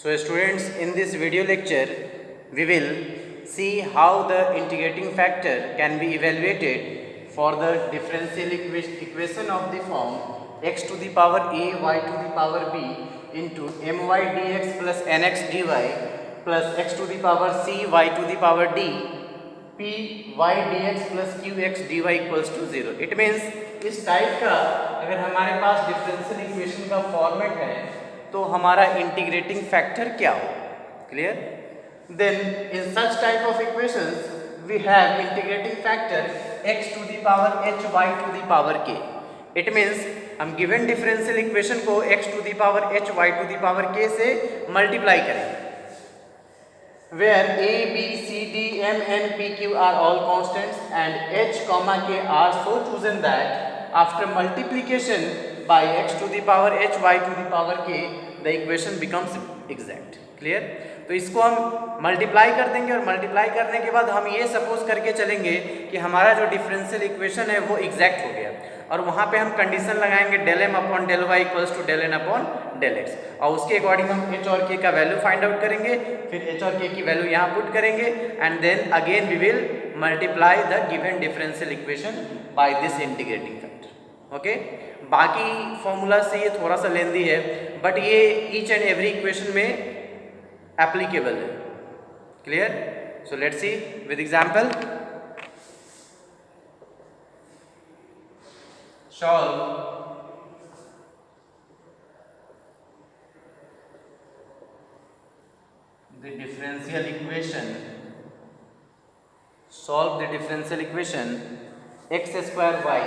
So students, in this video lecture we will see how the integrating factor can be evaluated for the differential equation of the form x to the power a y to the power b into my dx plus nx dy plus x to the power c y to the power d p y dx plus qx dy equals to 0. It means इस type का अगर हमारे पास differential equation का format है तो हमारा integrating factor क्या हो. Clear? Then in such type of equations we have integrating factor x to the power h y to the power k. It means हम गिवन डिफरेंशियल इक्वेशन को x to the power h y to the power k से multiply करेंगे, where a b c d m n p q are all constants and h comma k are so chosen that after multiplication by x to the power h y to the power k the equation becomes exact. Clear? तो इसको हम multiply कर देंगे और multiply करने के बाद हम ये सपोज करके चलेंगे कि हमारा जो डिफरेंशियल इक्वेशन है वो एग्जैक्ट हो गया, और वहाँ पे हम कंडीशन लगाएंगे del m upon del y equals to del n upon del x, और उसके अकॉर्डिंग हम एच और के का वैल्यू फाइंड आउट करेंगे, फिर एच और के की वैल्यू यहाँ पुट करेंगे and then again we will multiply the given differential equation by this integrating factor. Okay, बाकी फॉर्मूला से ये थोड़ा सा लेंदी है बट ये ईच एंड एवरी इक्वेशन में एप्लीकेबल है. Clear? So let's see with example. solve the differential equation x square y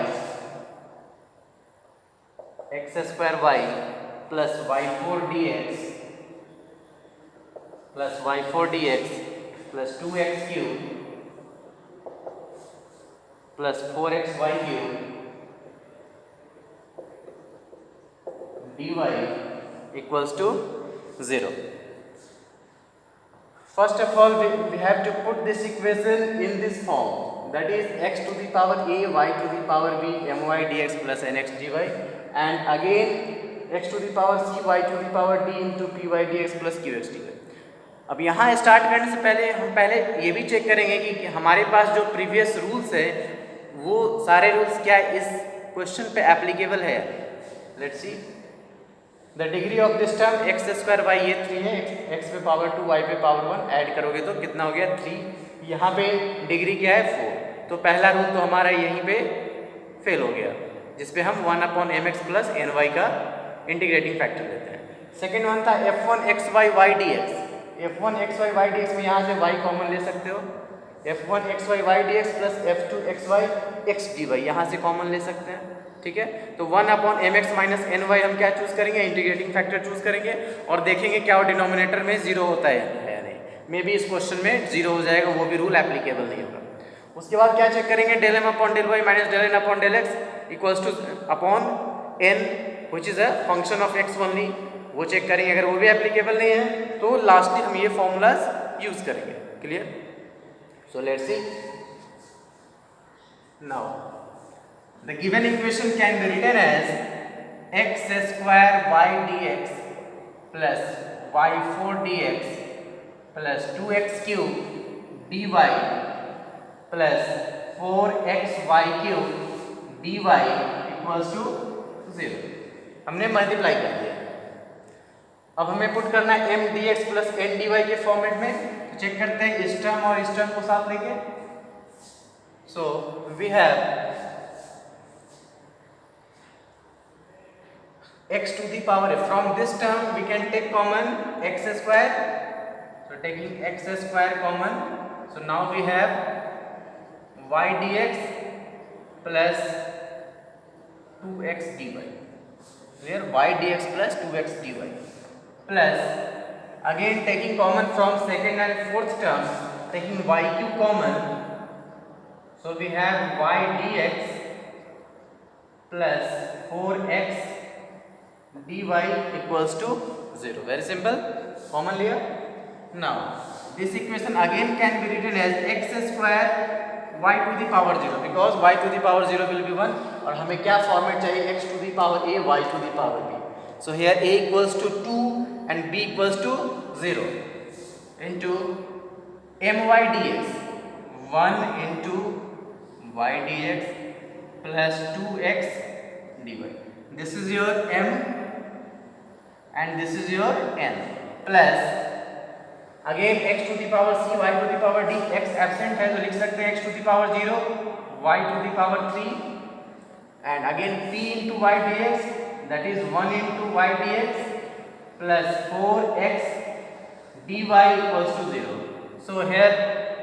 plus y4 dx plus 2x cube plus 4xy cube dy equals to 0. First of all, we have to put this equation in this form, that is x to the power a y to the power b my dx plus nx dy, and again x to the power c y to the power d into py dx plus qx dy. अब यहाँ start करने से पहले हम ये भी check करेंगे कि हमारे पास जो प्रीवियस रूल्स है वो सारे रूल्स क्या इस क्वेश्चन पे एप्लीकेबल है. Let's see. The degree of this term x square y ये 3 है, एक्स पे पावर 2 वाई पे पावर 1 ऐड करोगे तो कितना हो गया 3. यहाँ पे डिग्री क्या है 4, तो पहला रूल तो हमारा यहीं पे फेल हो गया जिसपे हम 1 upon m x plus n y का इंटीग्रेटिंग फैक्टर लेते हैं. सेकेंड वन था f one x y y d x. F one x y y d x में यहाँ से वाई कॉमन ले सकते हो, f one x y y d x plus f two x y x d y यहाँ से common ले सकते हैं. ठीक है, तो 1 upon m x minus n y हम क्या चूज करेंगे, इंटीग्रेटिंग फैक्टर चूज करेंगे और देखेंगे क्या वो डिनोमिनेटर में 0 होता है या नहीं. मे बी इस क्वेश्चन में 0 हो जाएगा, वो भी रूल एप्लीकेबल नहीं होगा. उसके बाद क्या चेक करेंगे, del m upon del y minus del n upon del x equals to upon n which is a function of x only, वो चेक करेंगे. अगर वो भी एप्लीकेबल नहीं है तो लास्टली हम ये फॉर्मूलाज यूज करेंगे. Clear? So let's C. Now the given equation can be written as x square y dx plus y4 dx plus 2x cube dy plus 4xy cube dy equals to 0. हमने multiply कर दिया. अब हमें put करना है m dx plus n dy के format में. तो चेक करते हैं इस टर्म और इस टर्म को साथ लेके. So we have x to the power, from this term we can take common x square, so taking x square common, so now we have y dx plus 2x dy, where y dx plus 2x dy plus again taking common from second and fourth term, taking y cube common, so we have y dx plus 4x dy equals to 0. Very simple. Common लिया. Now this equation again can be written as x square y to the power 0 because y to the power 0 will be 1 और हमें क्या format चाहिए x to the power a y to the power b. So here a equals to 2 and b equals to 0 into my dx, 1 into y dx plus 2x dy. This is your m and this is your n, plus again x to the power c, y to the power d. x absent है तो लिख सकते हैं x to the power 0, y to the power 3, and again p into y dx, that is 1 into y dx plus 4x dy equals to 0. So here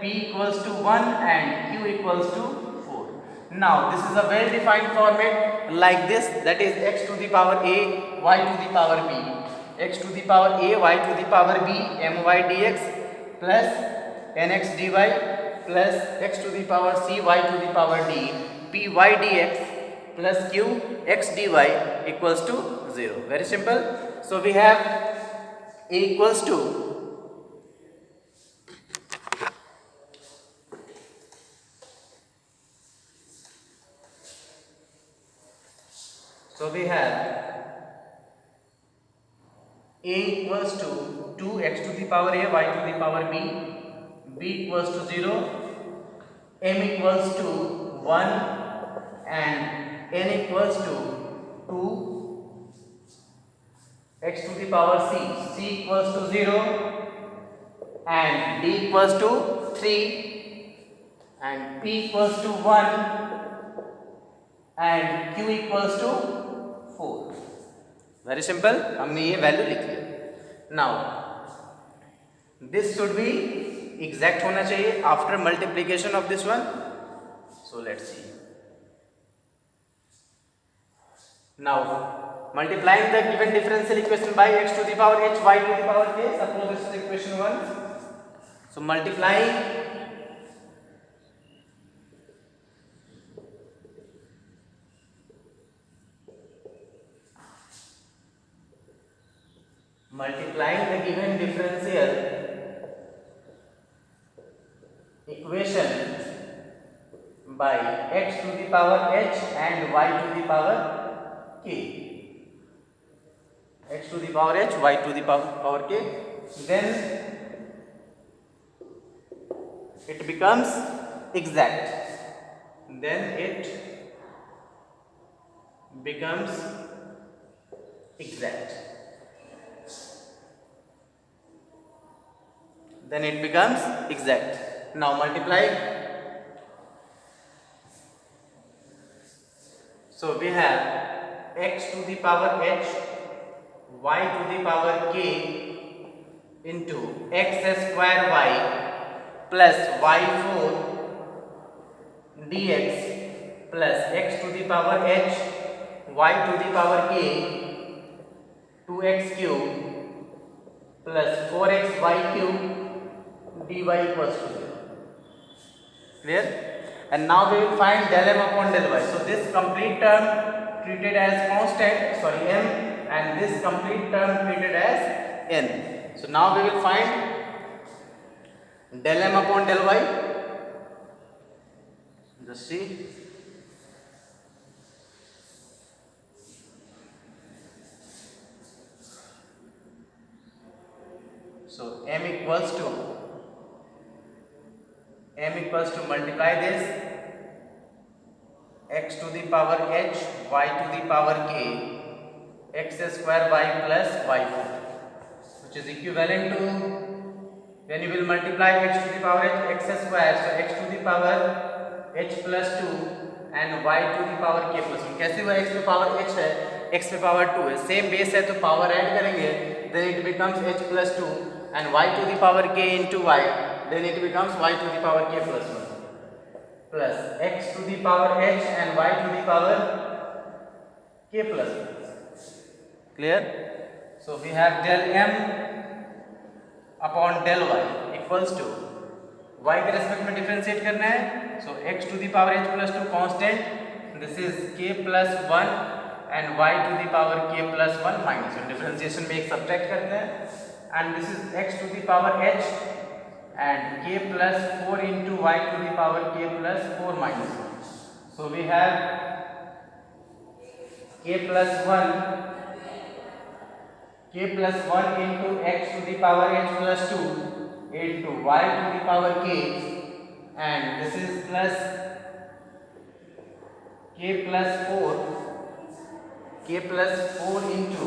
p equals to 1 and q equals to 4. Now this is a well defined format like this, that is x to the power a, y to the power b, x to the power a, y to the power b, my dx plus nx dy plus x to the power c, y to the power d, py dx plus q x dy equals to 0. Very simple. So we have a equals to we have a equals to 2x to the power a, y to the power b, b equals to 0, m equals to 1 and n equals to 2, x to the power c, c equals to 0 and d equals to 3 and p equals to 1 and q equals to 4. Very simple. हमने ये value लिख लिया. Now this should be exact होना चाहिए after multiplication of this one. So let's see. Now multiplying the given differential equation by x to the power h, y to the power k. Suppose this is equation 1. So multiplying the given differential equation by x to the power h and y to the power k, x to the power h, y to the power k, then it becomes exact. Then it becomes exact. Then it becomes exact. Now multiply. So we have x to the power h, y to the power k into x square y plus y4 dx plus x to the power h, y to the power k 2x cube plus 4xy cube dy equals to 0. Clear? And now we will find del m upon del y. So this complete term treated as constant, sorry, m, and this complete term treated as n. So now we will find del m upon del y. Just see. So m equals to multiply this x to the power h, y to the power k, x square y plus y4, which is equivalent to, when you will multiply x to the power h, x square, so x to the power h plus 2 and y to the power k plus 1. कैसे हुआ, x पे power h है, x पे power 2 है, same base है तो power add करेंगे, then it becomes h plus 2 and y to the power k into y, then it becomes y to the power k plus 1 plus x to the power h and y to the power k plus 1. Clear? So we have del m upon del y equals to, y के respect में differentiate करना है, so x to the power h plus 2 constant, this is k plus 1 and y to the power k plus 1 minus 1. Differentiation में एक subtract करते हैं, and this is x to the power h and k plus 4 into y to the power k plus 4 minus 1. So we have k plus 1 into x to the power h plus 2 into y to the power k, and this is plus k plus 4 into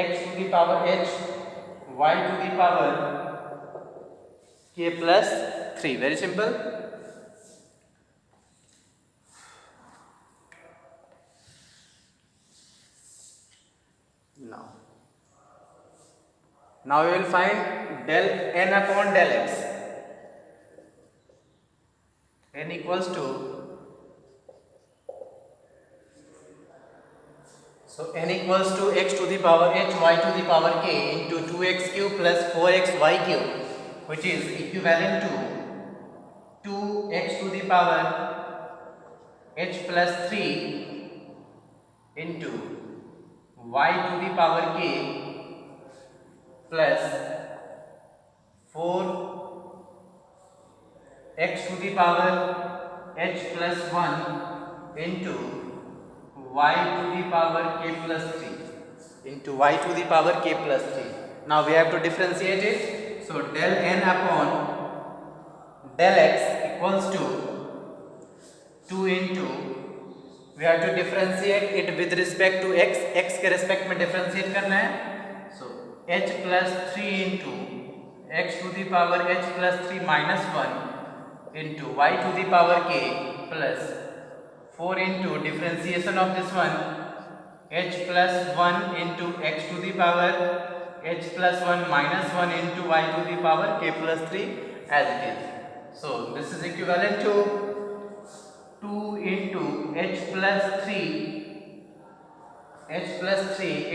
x to the power h y to the power k plus 3. Very simple. Now we will find del n upon del x. N equals to, so n equals to x to the power h y to the power k into 2x cube plus 4xy cube, which is equivalent to 2x to the power h plus 3 into y to the power k plus 4x to the power h plus 1 into y to the power k plus 3 into y to the power k plus 3. Now we have to differentiate it. So del n upon del x equals to 2 into, we have to differentiate it with respect to x. x के respect में differentiate करना है. So h plus 3 into x to the power h plus 3 minus 1 into y to the power k plus 4 into differentiation of this one, h plus 1 into x to the power h plus 1 minus 1 into y to the power k plus 3 as it is. So this is equivalent to 2 into h plus 3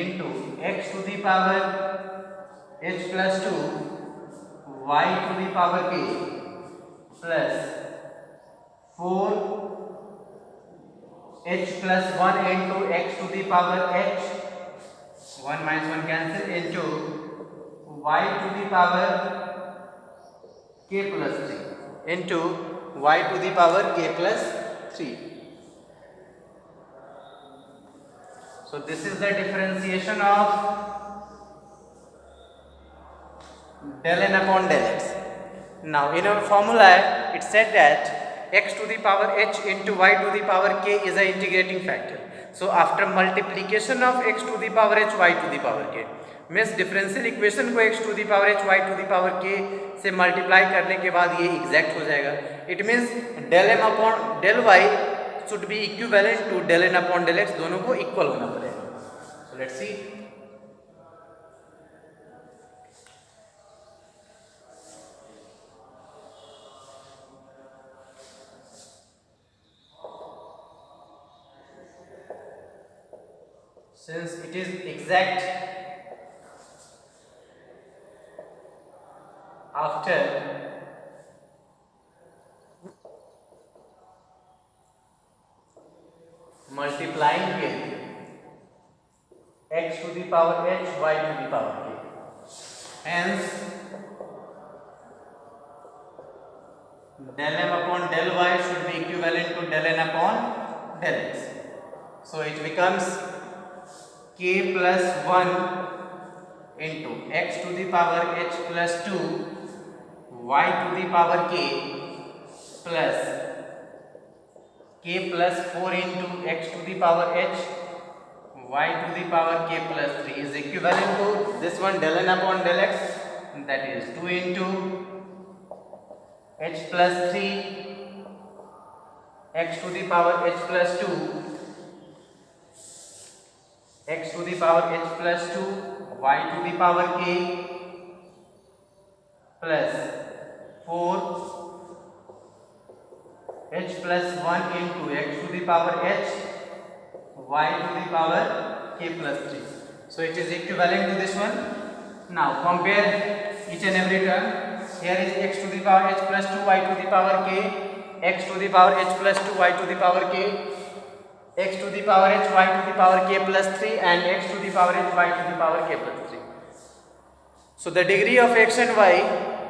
into x to the power h plus 2 y to the power k plus 4 h plus 1 into x to the power h, 1 minus 1 cancel, into y to the power k plus 3 into y to the power k plus 3. So this is the differentiation of del n upon del x. Now in our formula it said that x to the power h into y to the power k is a integrating factor. So after multiplication of x to the power h y to the power k, means differential equation को x to the power h y to the power k से multiply करने के बाद ये exact हो जाएगा. It means del m upon del y should be equivalent to del n upon del x, दोनों को इक्वल होना पड़ेगा. So let's see. Since it is exact after multiplying with x to the power h y to the power k, hence del m upon del y should be equivalent to del n upon del x. So it becomes k plus 1 into x to the power h plus 2 y to the power k plus k plus 4 into x to the power h y to the power k plus 3 is equivalent to this one del n upon del x, that is 2 into h plus 3 x to the power h plus 2 x to the power h plus 2 y to the power k plus 4 h plus 1 into x to the power h y to the power k plus 3. So it is equivalent to this one. Now compare each and every term. Here is x to the power h plus 2 y to the power k, x to the power h plus 2 y to the power k, x to the power h y to the power k plus 3, and x to the power h y to the power k plus 3. So the degree of x and y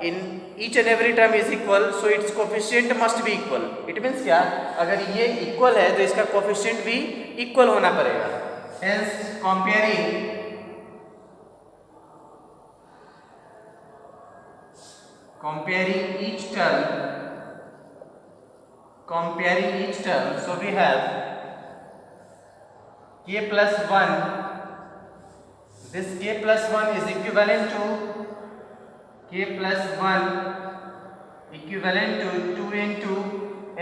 in each and every term is equal, so its coefficient must be equal. It means क्या, अगर ये equal है तो इसका coefficient भी equal होना पड़ेगा. Hence comparing each term, so we have k plus 1. This k plus 1 is equivalent to k plus 1 equivalent to 2 into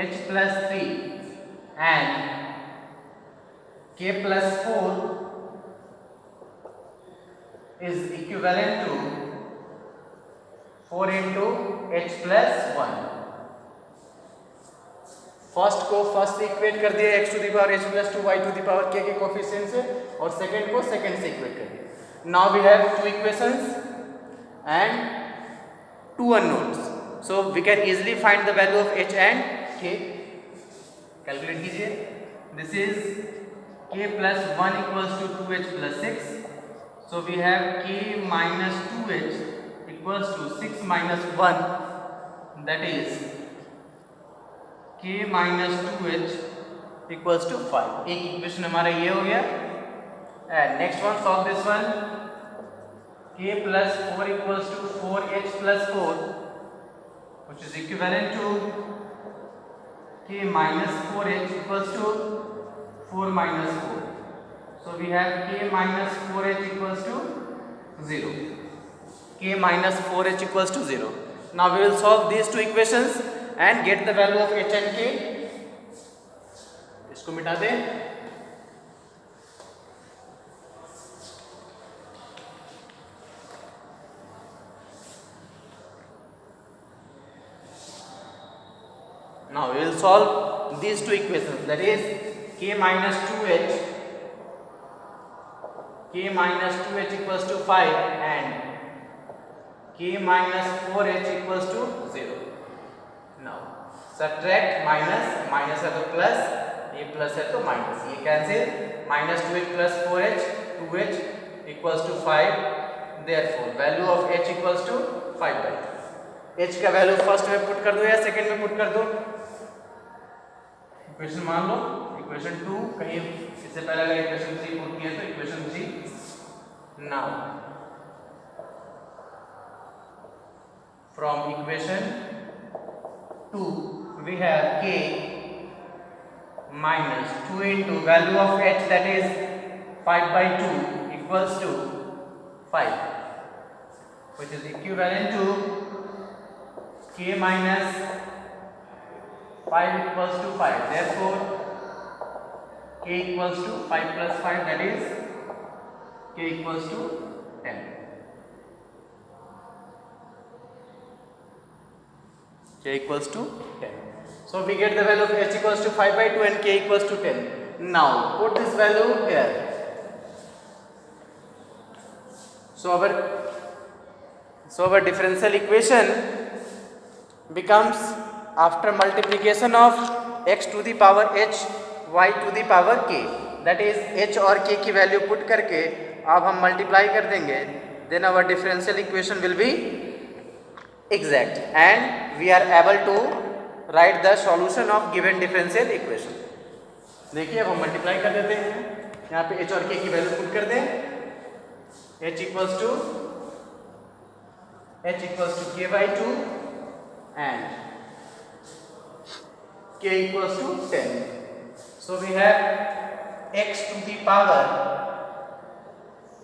h plus 3, and k plus 4 is equivalent to 4 into h plus 1. First को first से equate कर दिया x to the power h plus 2 y to the power k के coefficient से, और second को second से equate कर दिया. Now we have two equations and two unknowns, so we can easily find the value of h and k. Calculate कीजिए. This is k plus 1 equals to 2h plus 6, so we have k minus 2h equals to 6 minus 1, that is k minus 2h equals to 5. एक इक्वेशन हमारा ये हो गया. And next one, solve this one. k plus 4 equals to 4h plus 4, which is equivalent to k minus 4h equals to 4 minus 4. So we have k minus 4h equals to 0. k minus 4h equals to 0. Now we will solve these two equations and get the value of h and k. इसको मिटा दें. Now we will solve these two equations, that is k minus 2h equals to 5 and k minus 4h equals to 0. Now subtract minus है तो plus, ये plus है तो minus, ये cancel. Minus 2h plus 4h, 2h equals to 5. Therefore value of h equals to 5/2. h का value first में put कर दो या सेकंड में पुट कर दो. इक्वेशन मान लो इक्वेशन 2, कहीं इससे पहले अगर इक्वेशन 3 पुट किया तो equation 3. Now from equation 2 we have k minus 2 into value of h, that is 5/2 equals to 5, which is equivalent to k minus 5 equals to 5. Therefore k equals to 5 plus 5, that is k equals to 10. k equals to 10. So we get the value of h equals to 5/2 and k equals to 10. Now put this value here. So our differential equation becomes, after multiplication of x to the power h, y to the power k, that is h और k की value put करके अब हम multiply कर देंगे, then our differential equation will be exact and we are able to write the solution of given differential equation. देखिए अब हम मल्टीप्लाई कर देते हैं. यहाँ पे h और k की वैल्यू पुट कर दें. h equals to k/2 and k equals to 10. So we have x to the power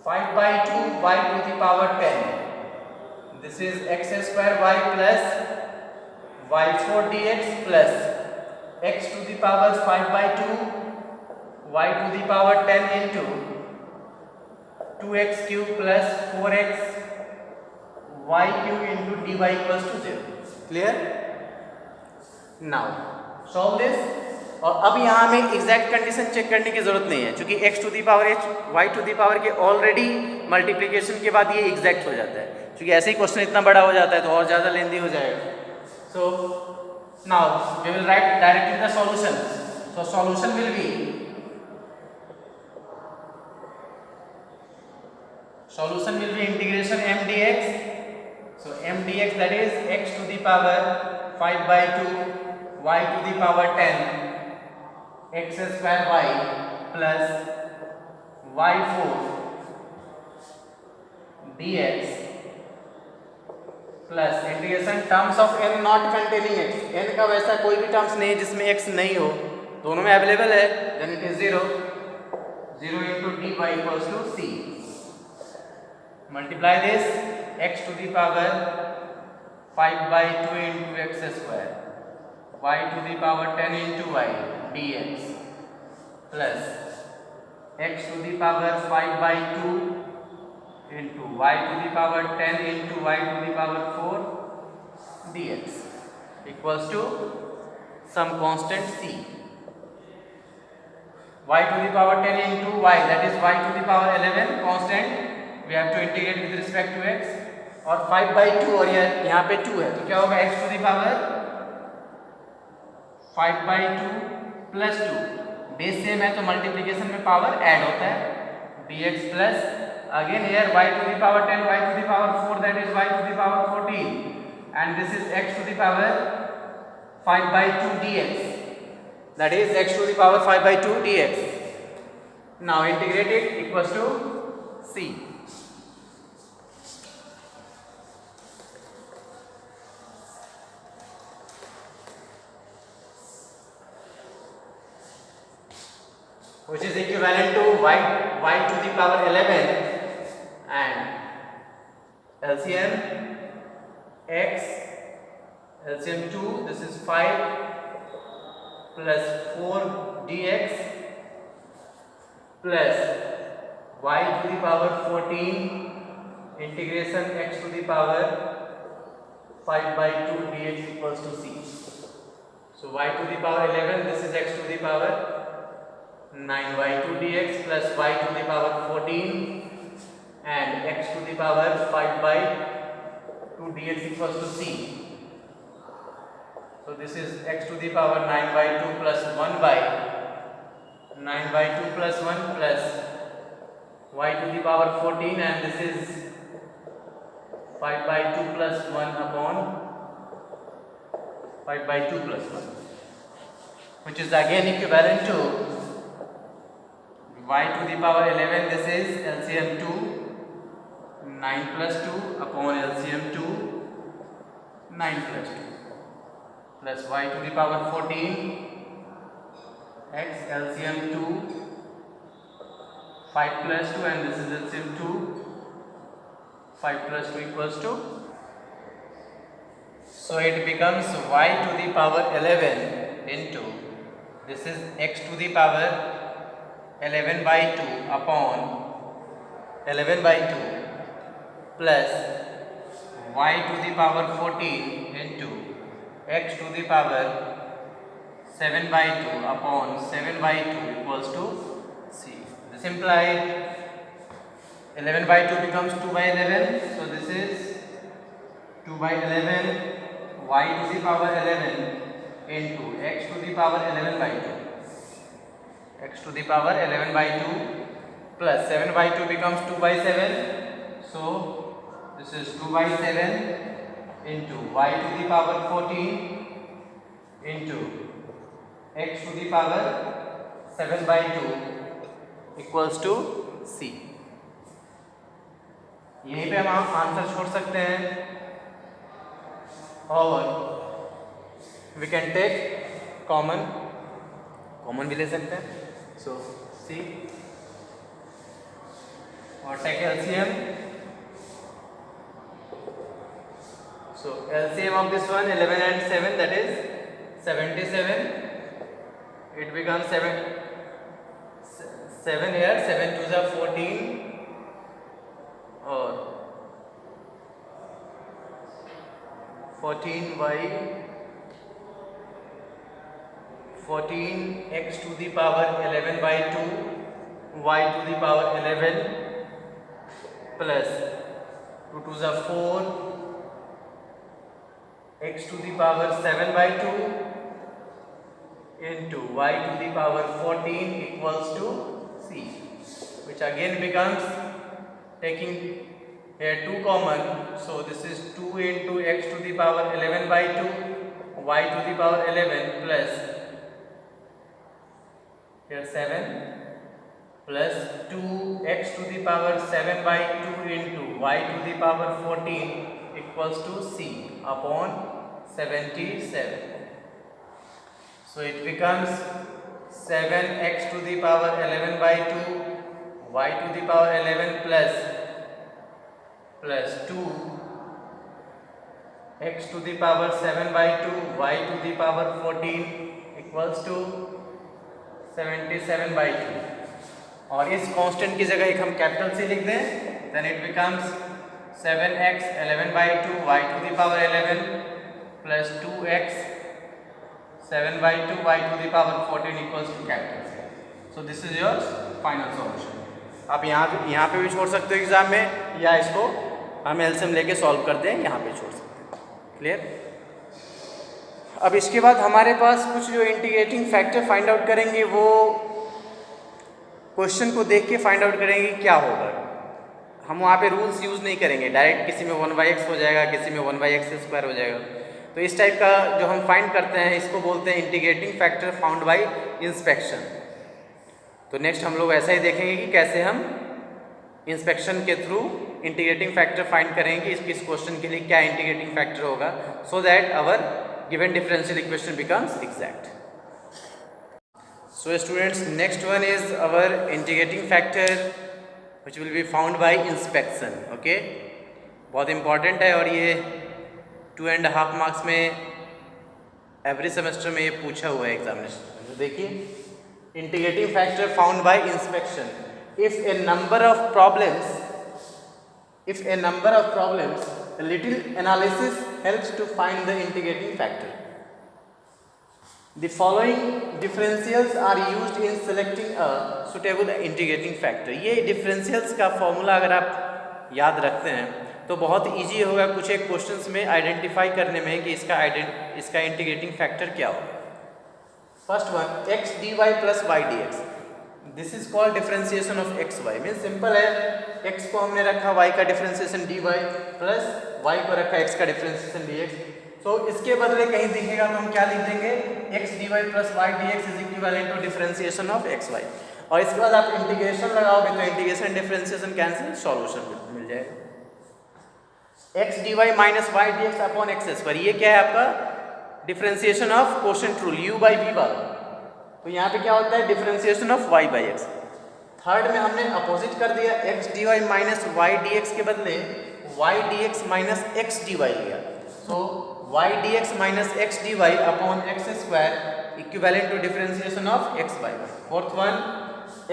5/2 y to the power 10. This is x square y plus y4 dx plus x to the power 5/2 y to the power 10 into 2x cube plus 4x y cube into dy equals to 0. Clear? Now solve this. और अब यहाँ हमें exact condition check करने की जरूरत नहीं है, क्योंकि x to the power h y to the power के ऑलरेडी मल्टीप्लिकेशन के बाद ये एग्जैक्ट हो जाता है. क्योंकि ऐसे ही क्वेश्चन इतना बड़ा हो जाता है तो और ज़्यादा लेंदी हो जाएगा. So now we will write directly the solution. So solution will be integration m dx. सो m dx, that is x to the power 5 by 2 y to the power 10 x square y plus y 4 dx plus integration terms of n not containing x, n का वैसा कोई भी terms नहीं जिसमें x नहीं हो, दोनों में अवेलेबल है, then it is 0 into dy equals to c. Multiply this x to the power 5 by 2 into x square y to the power 10 into y dx plus x to the power 5 by 2 into y to the power 10 into y to the power 4 dx equals to some constant c. Y to the power 10 into y, that is y to the power 11 constant, we have to integrate with respect to x, और 5 by 2 और यहाँ पे 2 है तो क्या होगा x to the power 5 by 2 plus 2, base same है तो मल्टीप्लिकेशन में पावर ऐड होता है dx plus again here y to the power 10 y to the power 4, that is y to the power 14, and this is x to the power 5 by 2 dx, that is x to the power 5 by 2 dx. Now integrate it equals to c. Which is equivalent to y to the power 11 and LCM x, LCM 2, this is 5 plus 4 dx plus y to the power 14 integration x to the power 5 by 2 dx equals to c. So y to the power 11, this is x to the power 9y2 dx plus y to the power 14 and x to the power 5 by 2 dx equals to c. So this is x to the power 9 by 2 plus 1 by 9 by 2 plus 1 plus y to the power 14, and this is 5 by 2 plus 1 upon 5 by 2 plus 1, which is again equivalent to y to the power 11, this is LCM 2, 9 plus 2 upon LCM 2, 9 plus 2 plus y to the power 14 x LCM 2, 5 plus 2, and this is LCM 2, 5 plus 2 equals to, so it becomes y to the power 11 into, this is x to the power 11 by 2 upon 11 by 2 plus y to the power 14 into x to the power 7 by 2 upon 7 by 2 equals to c. This implies 11 by 2 becomes 2 by 11, so this is 2 by 11 y to the power 11 into x to the power 11 by 2, x to the power 11 by 2 plus 7 by 2 becomes 2 by 7, so this is 2 by 7 into y to the power 14 into x to the power 7 by 2 equals to c. यहीं पे हम answer छोड़ सकते हैं और we can take common भी ले सकते हैं, so c और take LCM. So LCM of this one 11 and 7, that is 77. It becomes 7 here, 7 2s are 14 और 14y 14 x to the power 11 by 2 y to the power 11 plus 2 2s are 4 x to the power 7 by 2 into y to the power 14 equals to c, which again becomes, taking here 2 common, so this is 2 into x to the power 11 by 2 y to the power 11 plus here 7 plus 2x to the power 7 by 2 into y to the power 14 equals to c upon 77. So it becomes 7x to the power 11 by 2 y to the power 11 plus 2 x to the power 7 by 2 y to the power 14 equals to 77 by 2. और इस constant की जगह एक हम capital से लिख दें, then it becomes 7x 11 by 2 y to the power 11 plus 2x 7 by 2 y to the power 14 equals to capital. So this is your final solution. आप यहाँ पे भी छोड़ सकते हो एग्जाम में, या इसको हम एलसीएम लेके सॉल्व कर दें, यहाँ पे छोड़ सकते हैं. क्लियर? अब इसके बाद हमारे पास कुछ जो इंटीग्रेटिंग फैक्टर फाइंड आउट करेंगे, वो क्वेश्चन को देख के फाइंड आउट करेंगे क्या होगा. हम वहाँ पे रूल्स यूज़ नहीं करेंगे, डायरेक्ट किसी में 1/x हो जाएगा, किसी में 1/x² हो जाएगा. तो इस टाइप का जो हम फाइंड करते हैं इसको बोलते हैं integrating factor found by inspection. तो नेक्स्ट हम लोग ऐसा ही देखेंगे कि कैसे हम इंस्पेक्शन के थ्रू इंटीग्रेटिंग फैक्टर फाइंड करेंगे, इस क्वेश्चन के लिए क्या इंटीग्रेटिंग फैक्टर होगा, so that our given differential equation becomes exact. So students, next one is our integrating factor which will be found by inspection. Okay, बहुत important है और ये 2.5 मार्क्स में एवरी सेमेस्टर में ये पूछा हुआ है एग्जामिनेशन. तो देखिए, integrating factor found by inspection. If A number of problems a little analysis helps to find the integrating factor. The following differentials are used in selecting a suitable integrating factor. ये differentials का formula अगर आप याद रखते हैं तो बहुत easy होगा कुछ एक क्वेश्चंस में आइडेंटिफाई करने में कि इसका इंटीग्रेटिंग फैक्टर क्या होगा. First one, x dy plus y dx. This is called differentiation of x y. Mean simple है, x को हमने रखा y का डिफरेंशिएशन dy प्लस y को रखा x का डिफरेंशिएशन dx. तो इसके बदले कहीं दिखेगा तो हम क्या लिख देंगे, x dy plus y dx is equivalent to differentiation of x y. और इसके बाद आप इंटीग्रेशन लगाओगे तो इंटीग्रेशन डिफरेंशिएशन कैंसिल, सॉल्यूशन मिल जाएगा. x dy minus y dx upon x square, ये क्या है आपका differentiation of quotient rule u by v वाला. तो यहाँ पे क्या होता है, differentiation of y by x. Third में हमने अपोजिट कर दिया, x dy minus y dx के बदले y dx minus x dy लिया. सो y dx minus x dy upon x square equivalent to differentiation of x by y. Fourth one,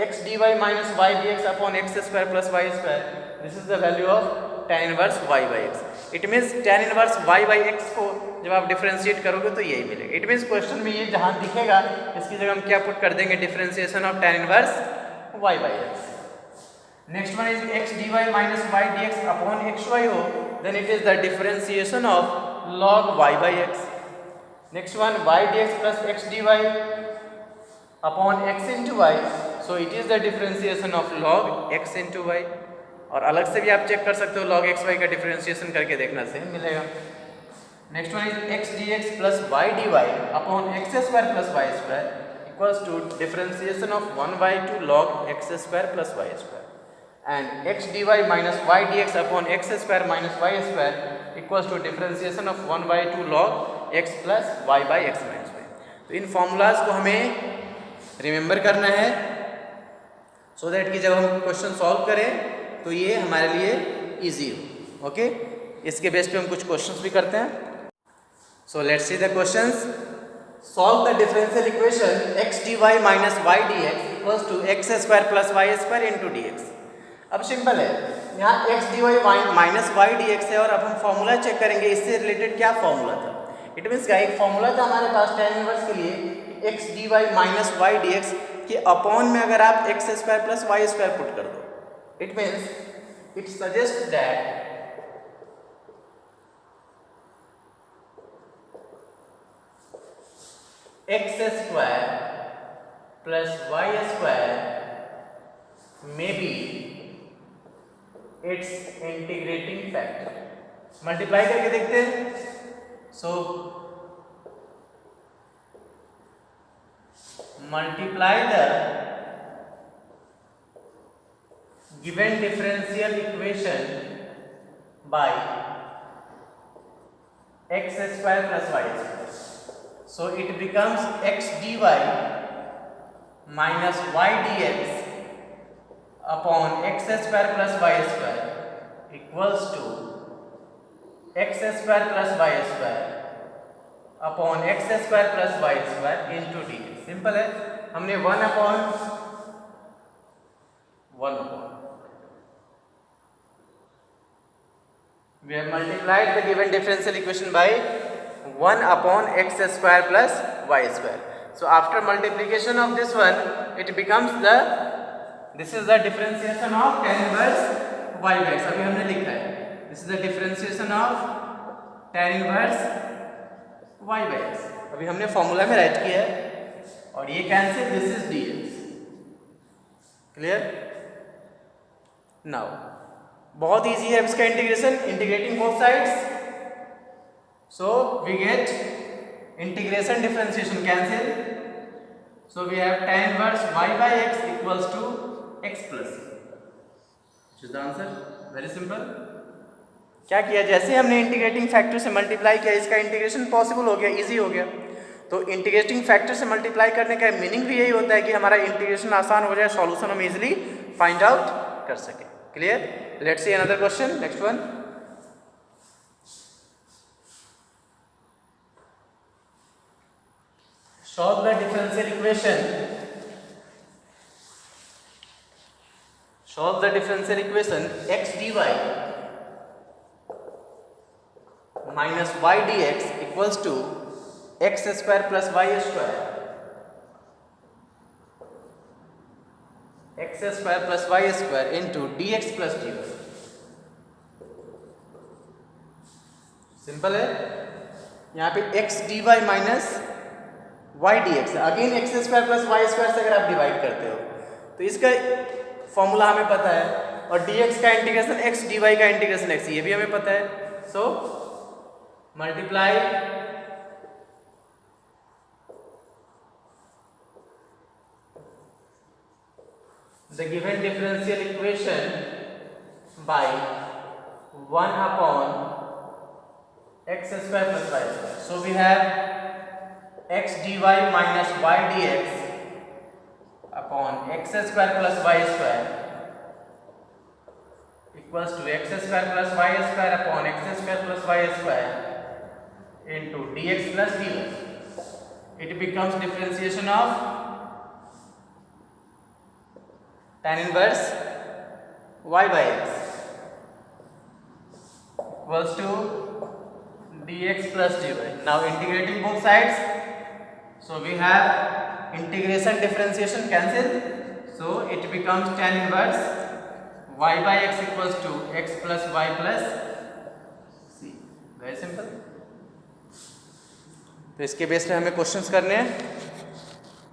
x dy minus y dx upon x square plus y square. This is the value of tan inverse y by x. It means tan inverse y by x को जब आप differentiate करोगे तो यही मिलेगा. It means question में ये जहाँ दिखेगा इसकी जगह हम क्या पुट कर देंगे, differentiation of tan inverse y by x. Next one is x dy minus y dx upon xy हो, then it is the differentiation of log y by x. Next one, y dx plus x dy upon x into y, so it is the differentiation of log x into y. और अलग से भी आप check कर सकते हो, log x y का differentiation करके देखना से मिलेगा. Next one is x dx plus y dy upon x square plus y square equals to differentiation of 1/2 log x square plus y square. And x dy minus y dx upon x square minus y square equals to differentiation of 1/2 log x plus y by x minus y. तो इन formulas को हमें remember करना है so that कि जब हम question solve करें तो ये हमारे लिए इजी हो. ओके, इसके बेस पे हम कुछ क्वेश्चंस भी करते हैं. So let's see the questions. Solve the differential equation x dy minus y dx equals to x square plus y square into dx. अब सिंपल है, यहाँ x dy minus y dx है और अब हम फॉर्मूला चेक करेंगे इससे related क्या फॉर्मूला था. इट मीन्स एक फॉर्मूला था हमारे पास tan इनवर्स के लिए, x dy minus y dx के अपॉन में अगर आप x square plus y square put कर दो, it means it suggests that x square plus y square may be its integrating factor. Multiply करके देखते हैं. So multiply the given differential equation by x square plus y square. So it becomes x dy minus y dx upon x square plus y square equals to x square plus y square upon x square plus y square into dx. Simple है. हमने 1 upon we have multiplied the given differential equation by 1 upon x square plus y square. So after multiplication of this one, it becomes this is the differentiation of tan inverse y by x. अभी हमने लिखा है this is the differentiation of tan inverse y by x. अभी हमने formula में right किया है और ये cancel, this is dx. Clear? Now बहुत इजी है इसका integration, integrating both sides. So we get integration differentiation cancel. So we have tan inverse y by x equals to x plus c. Which is the answer. Very simple. क्या किया, जैसे हमने integrating factor से multiply किया, इसका integration possible हो गया, easy हो गया. तो इंटीग्रेटिंग फैक्टर से मल्टीप्लाई करने का मीनिंग भी यही होता है कि हमारा इंटीग्रेशन आसान हो जाए, सॉल्यूशन हम इजीली फाइंड आउट कर सके. Clear? Let's see another question. Next one. Solve the differential equation. Solve the differential equation x dy minus y dx equals to x square plus y square. X square plus y square into dx plus dy. Simple है. यहाँ पे x dy minus y dx, again x square plus y square से अगर आप divide करते हो तो इसका फॉर्मूला हमें पता है, और dx का इंटीग्रेशन x dy का इंटीग्रेशन x, ये भी हमें पता है. So multiply the given differential equation bye 1 upon x square plus y square. So we have x dy minus y dx upon x square plus y square equals to x square plus y square upon x square plus y square into dx plus dy. It becomes differentiation of tan inverse y by x equals to dx plus dy. Now integrating both sides, so we have integration differentiation cancel, so it becomes tan inverse y by x equals to x plus y plus c. Very simple. तो इसके base पे हमें questions करने हैं.